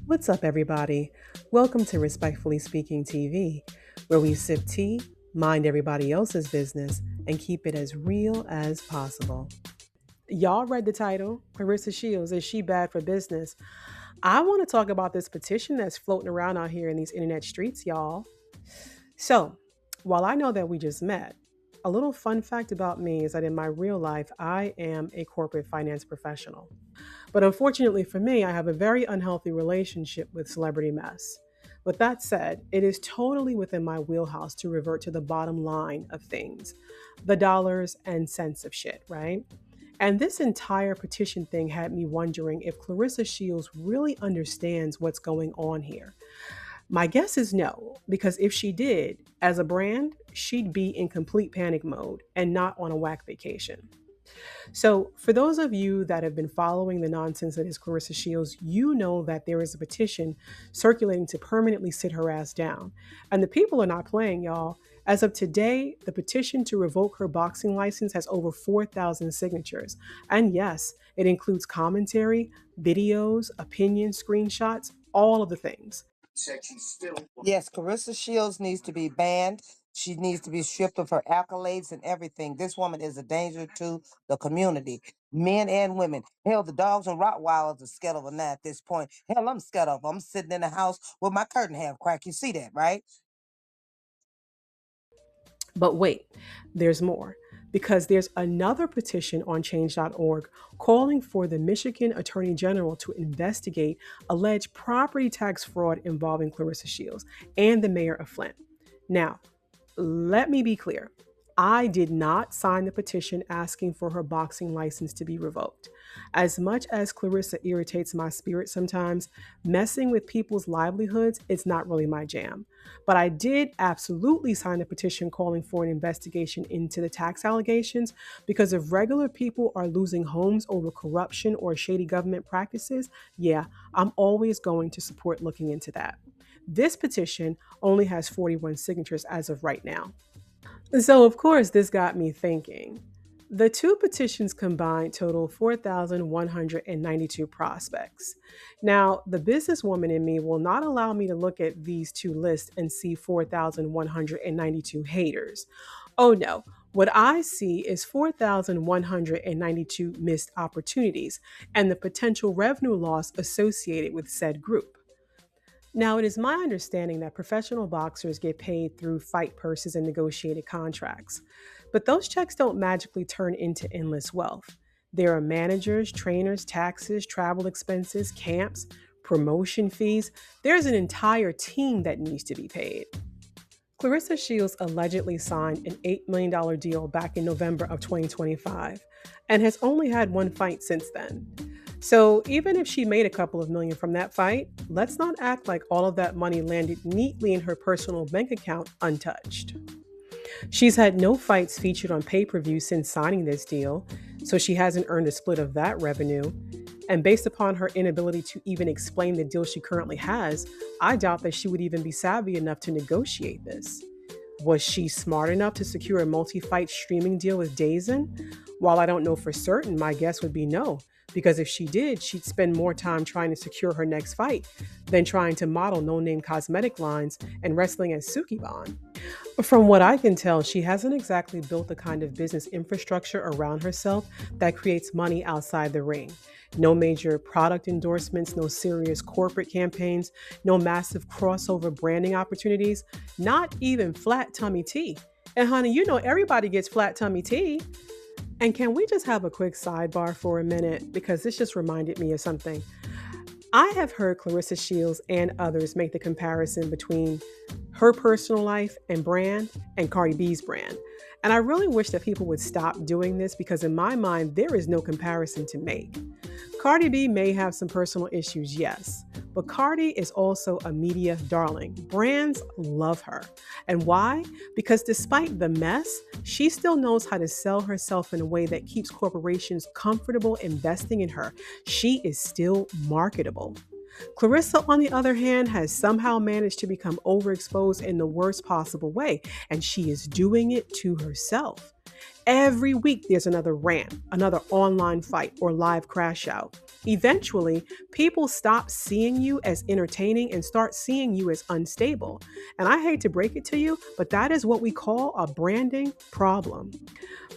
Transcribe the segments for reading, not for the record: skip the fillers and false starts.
What's up, everybody? Welcome to Respectfully Speaking TV, where we sip tea, mind everybody else's business, and keep it as real as possible. Y'all read the title, Claressa Shields, Is She Bad for Business? I want to talk about this petition that's floating around out here in these internet streets, y'all. So, while I know that we just met, a little fun fact about me is that in my real life, I am a corporate finance professional. But unfortunately for me, I have a very unhealthy relationship with celebrity mess. With that said, it is totally within my wheelhouse to revert to the bottom line of things, the dollars and cents of shit, right? And this entire petition thing had me wondering if Claressa Shields really understands what's going on here. My guess is no, because if she did, as a brand, she'd be in complete panic mode and not on a whack vacation. So, for those of you that have been following the nonsense that is Claressa Shields, you know that there is a petition circulating to permanently sit her ass down. And the people are not playing, y'all. As of today, the petition to revoke her boxing license has over 4,000 signatures. And yes, it includes commentary, videos, opinions, screenshots, all of the things. Yes, Clarissa Shields needs to be banned. She needs to be stripped of her accolades and everything. This woman is a danger to the community, men and women. Hell, the dogs and Rottweilers are scared of her now at this point. Hell, I'm scared of her. I'm sitting in the house with my curtain half cracked. You see that, right? But wait, there's more. Because there's another petition on change.org calling for the Michigan Attorney General to investigate alleged property tax fraud involving Claressa Shields and the mayor of Flint. Now, let me be clear. I did not sign the petition asking for her boxing license to be revoked. As much as Clarissa irritates my spirit sometimes, messing with people's livelihoods is not really my jam. But I did absolutely sign a petition calling for an investigation into the tax allegations because if regular people are losing homes over corruption or shady government practices, yeah, I'm always going to support looking into that. This petition only has 41 signatures as of right now. So, of course, this got me thinking. The two petitions combined total 4,192 prospects. Now, the businesswoman in me will not allow me to look at these two lists and see 4,192 haters. Oh no, what I see is 4,192 missed opportunities and the potential revenue loss associated with said group. Now, it is my understanding that professional boxers get paid through fight purses and negotiated contracts. But those checks don't magically turn into endless wealth. There are managers, trainers, taxes, travel expenses, camps, promotion fees. There's an entire team that needs to be paid. Claressa Shields allegedly signed an $8 million deal back in November of 2025 and has only had one fight since then. So even if she made a couple of million from that fight, let's not act like all of that money landed neatly in her personal bank account untouched. She's had no fights featured on pay-per-view since signing this deal, so she hasn't earned a split of that revenue. And based upon her inability to even explain the deal she currently has, I doubt that she would even be savvy enough to negotiate this. Was she smart enough to secure a multi-fight streaming deal with DAZN? While I don't know for certain, my guess would be no, because if she did, she'd spend more time trying to secure her next fight than trying to model no-name cosmetic lines and wrestling as Sukiban. From what I can tell, she hasn't exactly built the kind of business infrastructure around herself that creates money outside the ring. No major product endorsements, no serious corporate campaigns, no massive crossover branding opportunities, not even flat tummy tea. And honey, you know everybody gets flat tummy tea. And can we just have a quick sidebar for a minute? Because this just reminded me of something. I have heard Claressa Shields and others make the comparison between her personal life and brand and Cardi B's brand. And I really wish that people would stop doing this because in my mind, there is no comparison to make. Cardi B may have some personal issues, yes, but Cardi is also a media darling. Brands love her. And why? Because despite the mess, she still knows how to sell herself in a way that keeps corporations comfortable investing in her. She is still marketable. Clarissa, on the other hand, has somehow managed to become overexposed in the worst possible way, and she is doing it to herself. Every week, there's another rant, another online fight, or live crash out. Eventually, people stop seeing you as entertaining and start seeing you as unstable. And I hate to break it to you, but that is what we call a branding problem.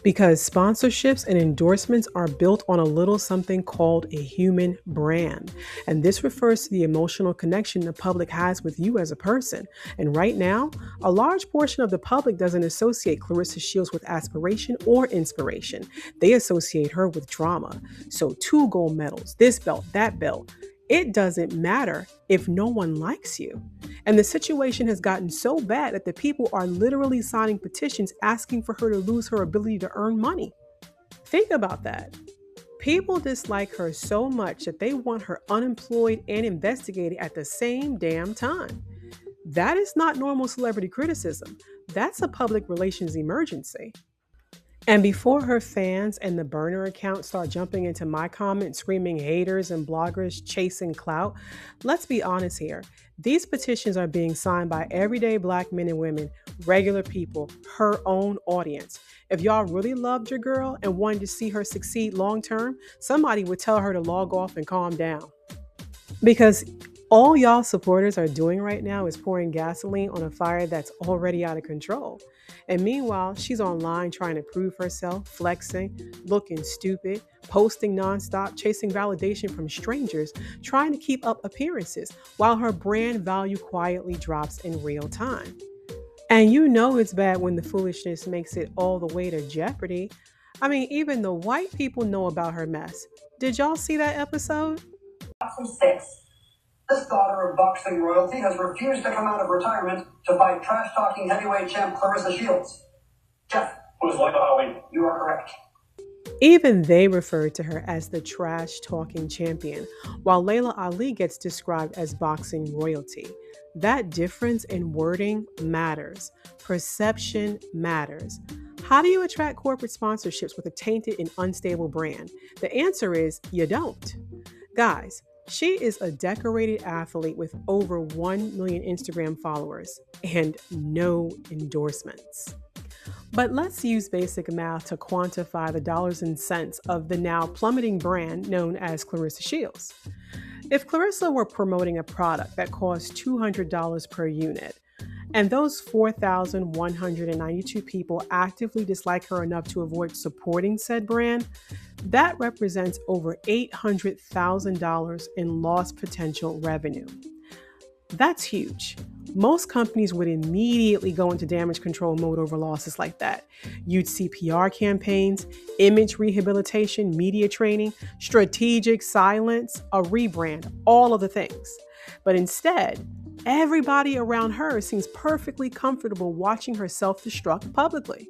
Because sponsorships and endorsements are built on a little something called a human brand. And this refers to the emotional connection the public has with you as a person. And right now, a large portion of the public doesn't associate Claressa Shields with aspiration or inspiration. They associate her with drama. So, 2 gold medals, this belt, that belt. It doesn't matter if no one likes you. And the situation has gotten so bad that the people are literally signing petitions asking for her to lose her ability to earn money. Think about that. People dislike her so much that they want her unemployed and investigated at the same damn time. That is not normal celebrity criticism. That's a public relations emergency. And before her fans and the burner account start jumping into my comments screaming haters and bloggers chasing clout, let's be honest here. These petitions are being signed by everyday black men and women, regular people, her own audience. If y'all really loved your girl and wanted to see her succeed long term, somebody would tell her to log off and calm down. Because all y'all supporters are doing right now is pouring gasoline on a fire that's already out of control. And meanwhile, she's online trying to prove herself, flexing, looking stupid, posting nonstop, chasing validation from strangers, trying to keep up appearances, while her brand value quietly drops in real time. And you know it's bad when the foolishness makes it all the way to Jeopardy. I mean, even the white people know about her mess. Did y'all see that episode? From 6. This daughter of boxing royalty has refused to come out of retirement to fight trash-talking heavyweight champ Claressa Shields. Jeff, who's Layla Ali? You are correct. Even they refer to her as the trash-talking champion, while Layla Ali gets described as boxing royalty. That difference in wording matters. Perception matters. How do you attract corporate sponsorships with a tainted and unstable brand? The answer is you don't. Guys, she is a decorated athlete with over 1 million Instagram followers and no endorsements. But let's use basic math to quantify the dollars and cents of the now plummeting brand known as Claressa Shields. If Claressa were promoting a product that costs $200 per unit, and those 4,192 people actively dislike her enough to avoid supporting said brand, that represents over $800,000 in lost potential revenue. That's huge. Most companies would immediately go into damage control mode over losses like that. You'd see PR campaigns, image rehabilitation, media training, strategic silence, a rebrand, all of the things. But instead, everybody around her seems perfectly comfortable watching her self-destruct publicly.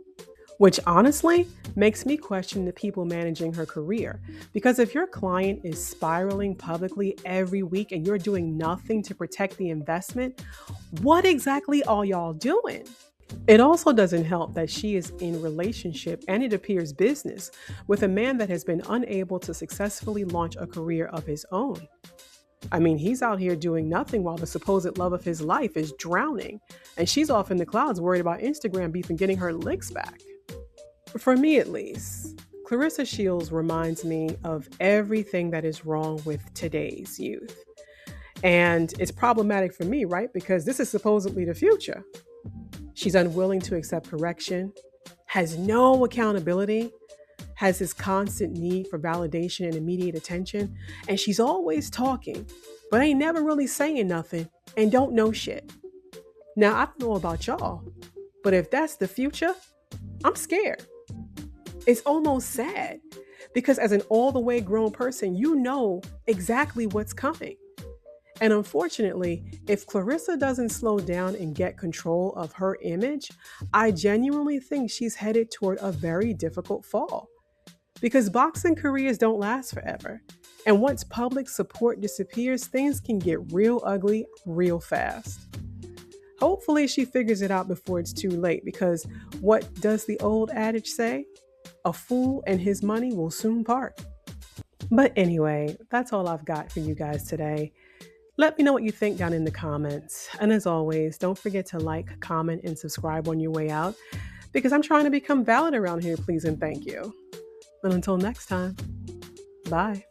Which honestly makes me question the people managing her career. Because if your client is spiraling publicly every week and you're doing nothing to protect the investment, what exactly are y'all doing? It also doesn't help that she is in relationship, and it appears business, with a man that has been unable to successfully launch a career of his own. I mean, he's out here doing nothing while the supposed love of his life is drowning, and she's off in the clouds worried about Instagram beef and getting her licks back. For me at least, Claressa Shields reminds me of everything that is wrong with today's youth. And it's problematic for me, right? Because this is supposedly the future. She's unwilling to accept correction, has no accountability, has this constant need for validation and immediate attention, and she's always talking, but ain't never really saying nothing and don't know shit. Now, I don't know about y'all, but if that's the future, I'm scared. It's almost sad because as an all the way grown person, you know exactly what's coming. And unfortunately, if Claressa doesn't slow down and get control of her image, I genuinely think she's headed toward a very difficult fall. Because boxing careers don't last forever. And once public support disappears, things can get real ugly real fast. Hopefully she figures it out before it's too late, because what does the old adage say? A fool and his money will soon part. But anyway, that's all I've got for you guys today. Let me know what you think down in the comments. And as always, don't forget to like, comment, and subscribe on your way out, because I'm trying to become valid around here, please and thank you. And until next time, bye.